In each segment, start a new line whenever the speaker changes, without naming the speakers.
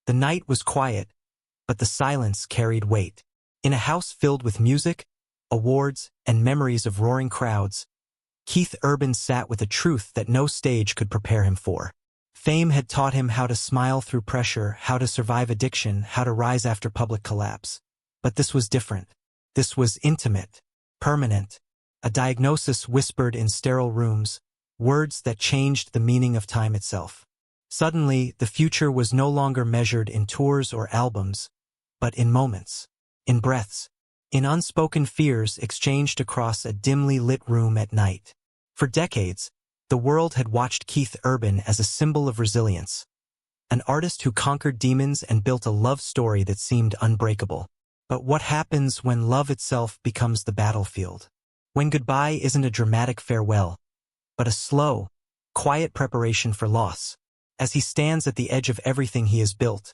The night was quiet, but the silence carried weight. In a house filled with music, awards, and memories of roaring crowds, Keith Urban sat with a truth that no stage could prepare him for. Fame had taught him how to smile through pressure, how to survive addiction, how to rise after public collapse. But this was different. This was intimate, permanent, a diagnosis whispered in sterile rooms, words that changed the meaning of time itself. Suddenly, the future was no longer measured in tours or albums, but in moments, in breaths, in unspoken fears exchanged across a dimly lit room at night. For decades, the world had watched Keith Urban as a symbol of resilience, an artist who conquered demons and built a love story that seemed unbreakable. But what happens when love itself becomes the battlefield? When goodbye isn't a dramatic farewell, but a slow, quiet preparation for loss? As he stands at the edge of everything he has built,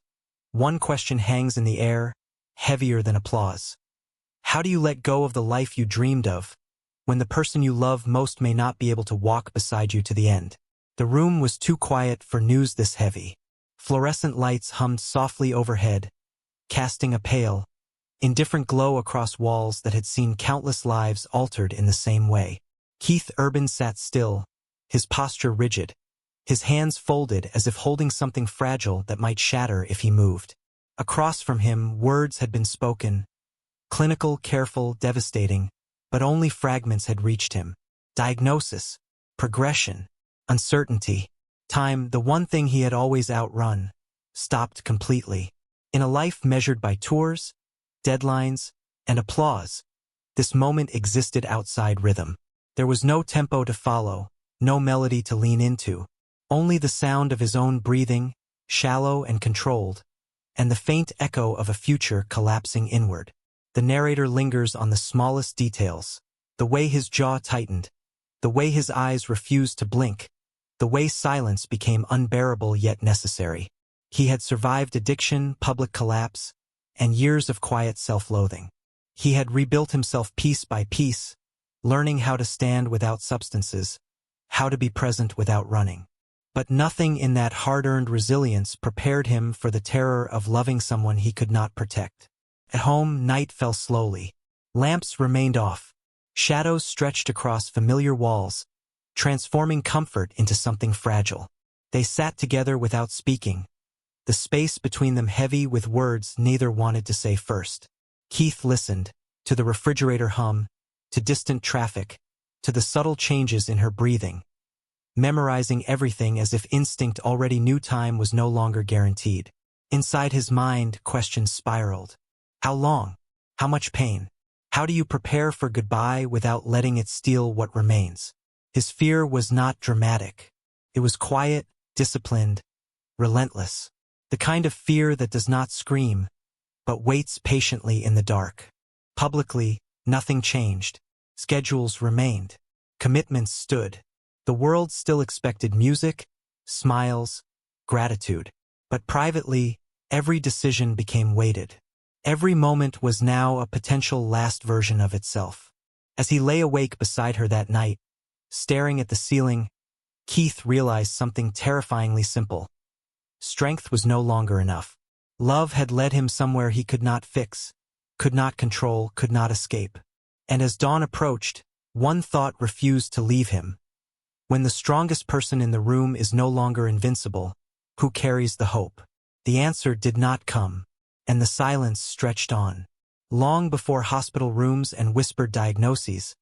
one question hangs in the air, heavier than applause. How do you let go of the life you dreamed of, when the person you love most may not be able to walk beside you to the end? The room was too quiet for news this heavy. Fluorescent lights hummed softly overhead, casting a pale, indifferent glow across walls that had seen countless lives altered in the same way. Keith Urban sat still, his posture rigid, his hands folded as if holding something fragile that might shatter if he moved. Across from him, words had been spoken, clinical, careful, devastating, but only fragments had reached him. Diagnosis, progression, uncertainty. Time, the one thing he had always outrun, stopped completely. In a life measured by tours, deadlines, and applause, this moment existed outside rhythm. There was no tempo to follow, no melody to lean into, only the sound of his own breathing, shallow and controlled, and the faint echo of a future collapsing inward. The narrator lingers on the smallest details, the way his jaw tightened, the way his eyes refused to blink, the way silence became unbearable yet necessary. He had survived addiction, public collapse, and years of quiet self-loathing. He had rebuilt himself piece by piece, learning how to stand without substances, how to be present without running. But nothing in that hard-earned resilience prepared him for the terror of loving someone he could not protect. At home, night fell slowly. Lamps remained off. Shadows stretched across familiar walls, transforming comfort into something fragile. They sat together without speaking, the space between them heavy with words neither wanted to say first. Keith listened, to the refrigerator hum, to distant traffic, to the subtle changes in her breathing, memorizing everything as if instinct already knew time was no longer guaranteed. Inside his mind, questions spiraled. How long? How much pain? How do you prepare for goodbye without letting it steal what remains? His fear was not dramatic. It was quiet, disciplined, relentless. The kind of fear that does not scream, but waits patiently in the dark. Publicly, nothing changed. Schedules remained. Commitments stood. The world still expected music, smiles, gratitude. But privately, every decision became weighted. Every moment was now a potential last version of itself. As he lay awake beside her that night, staring at the ceiling, Keith realized something terrifyingly simple. Strength was no longer enough. Love had led him somewhere he could not fix, could not control, could not escape. And as dawn approached, one thought refused to leave him. When the strongest person in the room is no longer invincible, who carries the hope? The answer did not come, and the silence stretched on. Long before hospital rooms and whispered diagnoses,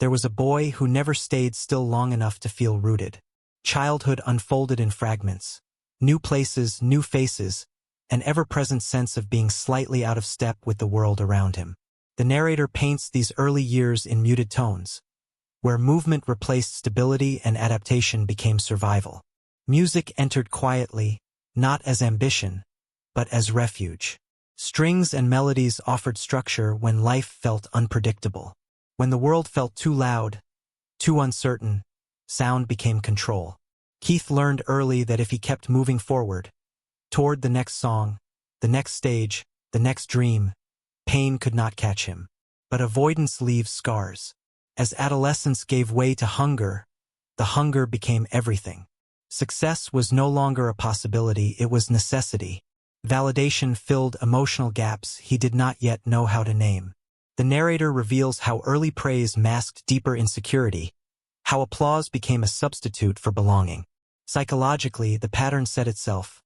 there was a boy who never stayed still long enough to feel rooted. Childhood unfolded in fragments. New places, new faces, an ever-present sense of being slightly out of step with the world around him. The narrator paints these early years in muted tones, where movement replaced stability and adaptation became survival. Music entered quietly, not as ambition, but as refuge. Strings and melodies offered structure when life felt unpredictable. When the world felt too loud, too uncertain, sound became control. Keith learned early that if he kept moving forward, toward the next song, the next stage, the next dream, pain could not catch him. But avoidance leaves scars. As adolescence gave way to hunger, the hunger became everything. Success was no longer a possibility, it was necessity. validation-filled emotional gaps he did not yet know how to name. The narrator reveals how early praise masked deeper insecurity, how applause became a substitute for belonging. Psychologically, the pattern set itself.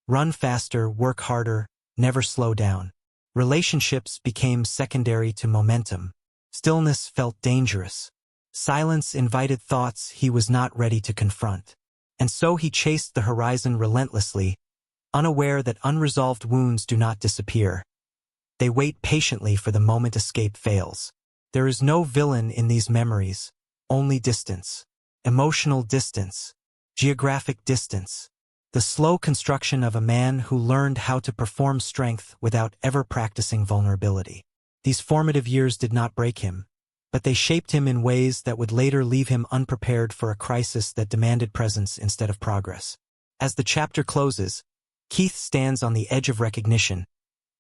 Run faster, work harder, never slow down. Relationships became secondary to momentum. Stillness felt dangerous. Silence invited thoughts he was not ready to confront. And so he chased the horizon relentlessly, unaware that unresolved wounds do not disappear. They wait patiently for the moment escape fails. There is no villain in these memories, only distance. Emotional distance. Geographic distance. The slow construction of a man who learned how to perform strength without ever practicing vulnerability. These formative years did not break him, but they shaped him in ways that would later leave him unprepared for a crisis that demanded presence instead of progress. As the chapter closes, Keith stands on the edge of recognition.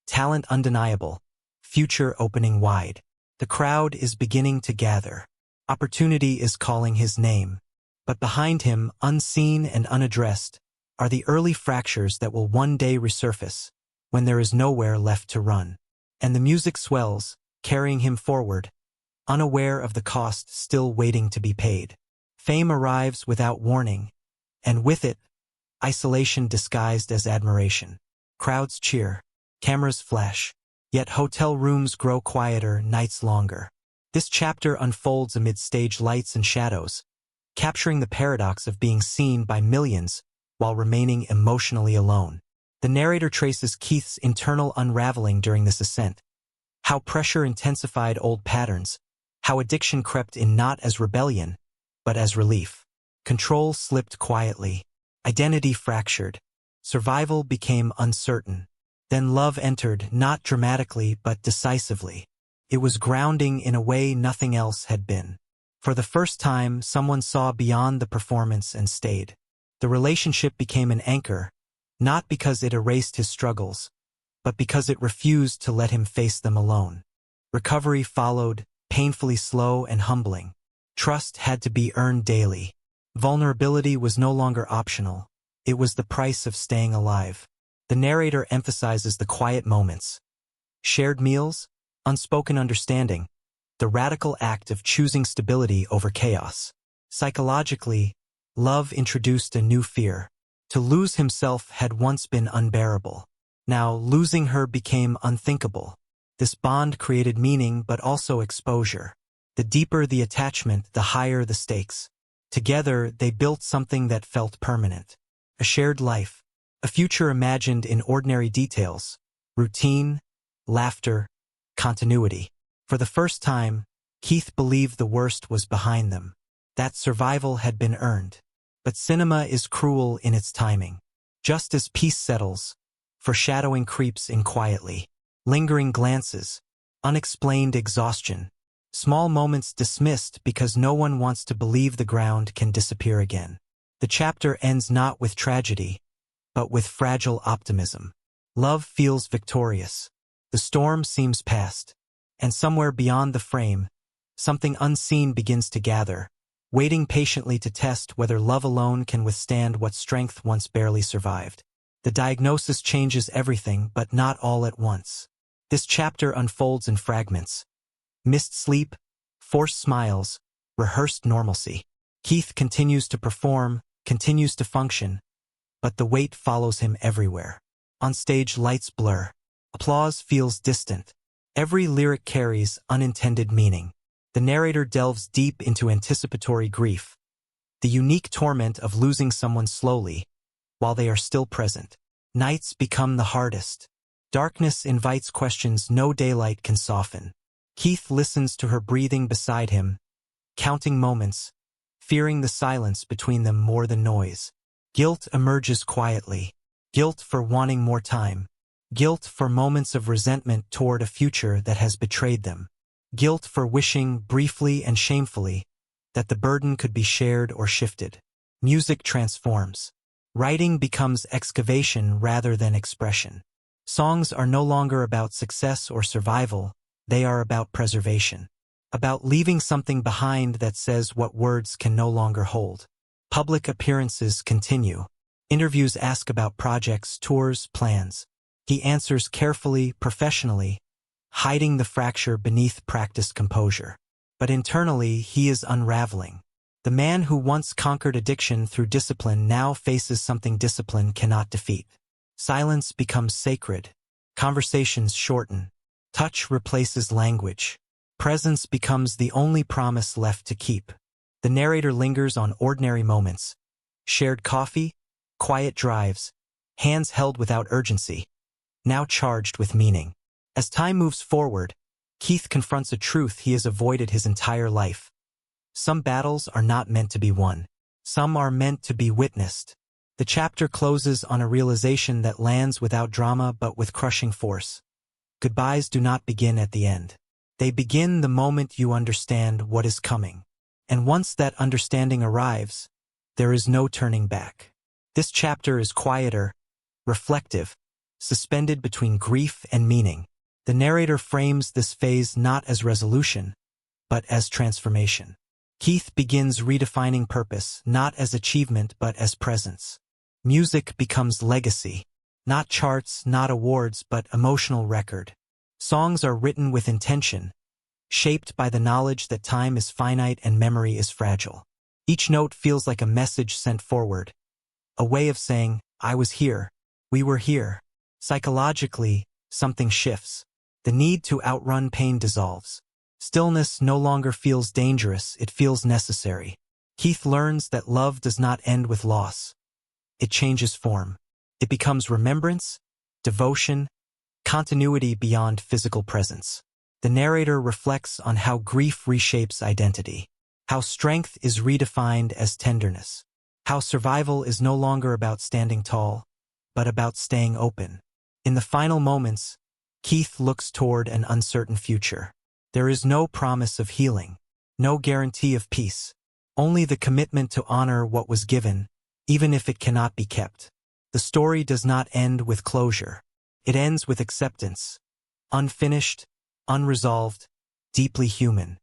Talent undeniable, future opening wide. The crowd is beginning to gather. Opportunity is calling his name. But behind him, unseen and unaddressed, are the early fractures that will one day resurface, when there is nowhere left to run. And the music swells, carrying him forward, unaware of the cost still waiting to be paid. Fame arrives without warning, and with it, isolation disguised as admiration. Crowds cheer. Cameras flash, yet hotel rooms grow quieter, nights longer. This chapter unfolds amid stage lights and shadows, capturing the paradox of being seen by millions while remaining emotionally alone. The narrator traces Keith's internal unraveling during this ascent, how pressure intensified old patterns, how addiction crept in not as rebellion, but as relief. Control slipped quietly, identity fractured, survival became uncertain. Then love entered, not dramatically but decisively. It was grounding in a way nothing else had been. For the first time, someone saw beyond the performance and stayed. The relationship became an anchor, not because it erased his struggles, but because it refused to let him face them alone. Recovery followed, painfully slow and humbling. Trust had to be earned daily. Vulnerability was no longer optional. It was the price of staying alive. The narrator emphasizes the quiet moments. Shared meals, unspoken understanding, the radical act of choosing stability over chaos. Psychologically, love introduced a new fear. To lose himself had once been unbearable. Now, losing her became unthinkable. This bond created meaning but also exposure. The deeper the attachment, the higher the stakes. Together, they built something that felt permanent. A shared life. A future imagined in ordinary details, routine, laughter, continuity. For the first time, Keith believed the worst was behind them, that survival had been earned. But cinema is cruel in its timing. Just as peace settles, foreshadowing creeps in quietly. Lingering glances, unexplained exhaustion, small moments dismissed because no one wants to believe the ground can disappear again. The chapter ends not with tragedy, but with fragile optimism. Love feels victorious. The storm seems past. And somewhere beyond the frame, something unseen begins to gather, waiting patiently to test whether love alone can withstand what strength once barely survived. The diagnosis changes everything, but not all at once. This chapter unfolds in fragments. Missed sleep, forced smiles, rehearsed normalcy. Keith continues to perform, continues to function, but the weight follows him everywhere. On stage, lights blur. Applause feels distant. Every lyric carries unintended meaning. The narrator delves deep into anticipatory grief, the unique torment of losing someone slowly, while they are still present. Nights become the hardest. Darkness invites questions no daylight can soften. Keith listens to her breathing beside him, counting moments, fearing the silence between them more than noise. Guilt emerges quietly. Guilt for wanting more time. Guilt for moments of resentment toward a future that has betrayed them. Guilt for wishing, briefly and shamefully, that the burden could be shared or shifted. Music transforms. Writing becomes excavation rather than expression. Songs are no longer about success or survival, they are about preservation. About leaving something behind that says what words can no longer hold. Public appearances continue. Interviews ask about projects, tours, plans. He answers carefully, professionally, hiding the fracture beneath practiced composure. But internally, he is unraveling. The man who once conquered addiction through discipline now faces something discipline cannot defeat. Silence becomes sacred. Conversations shorten. Touch replaces language. Presence becomes the only promise left to keep. The narrator lingers on ordinary moments. Shared coffee, quiet drives, hands held without urgency, now charged with meaning. As time moves forward, Keith confronts a truth he has avoided his entire life. Some battles are not meant to be won. Some are meant to be witnessed. The chapter closes on a realization that lands without drama but with crushing force. Goodbyes do not begin at the end. They begin the moment you understand what is coming. And once that understanding arrives, there is no turning back. This chapter is quieter, reflective, suspended between grief and meaning. The narrator frames this phase not as resolution, but as transformation. Keith begins redefining purpose, not as achievement but as presence. Music becomes legacy, not charts, not awards, but emotional record. Songs are written with intention, shaped by the knowledge that time is finite and memory is fragile. Each note feels like a message sent forward, a way of saying, I was here, we were here. Psychologically, something shifts. The need to outrun pain dissolves. Stillness no longer feels dangerous, it feels necessary. Keith learns that love does not end with loss. It changes form. It becomes remembrance, devotion, continuity beyond physical presence. The narrator reflects on how grief reshapes identity, how strength is redefined as tenderness, how survival is no longer about standing tall, but about staying open. In the final moments, Keith looks toward an uncertain future. There is no promise of healing, no guarantee of peace, only the commitment to honor what was given, even if it cannot be kept. The story does not end with closure. It ends with acceptance, unfinished, unresolved, deeply human.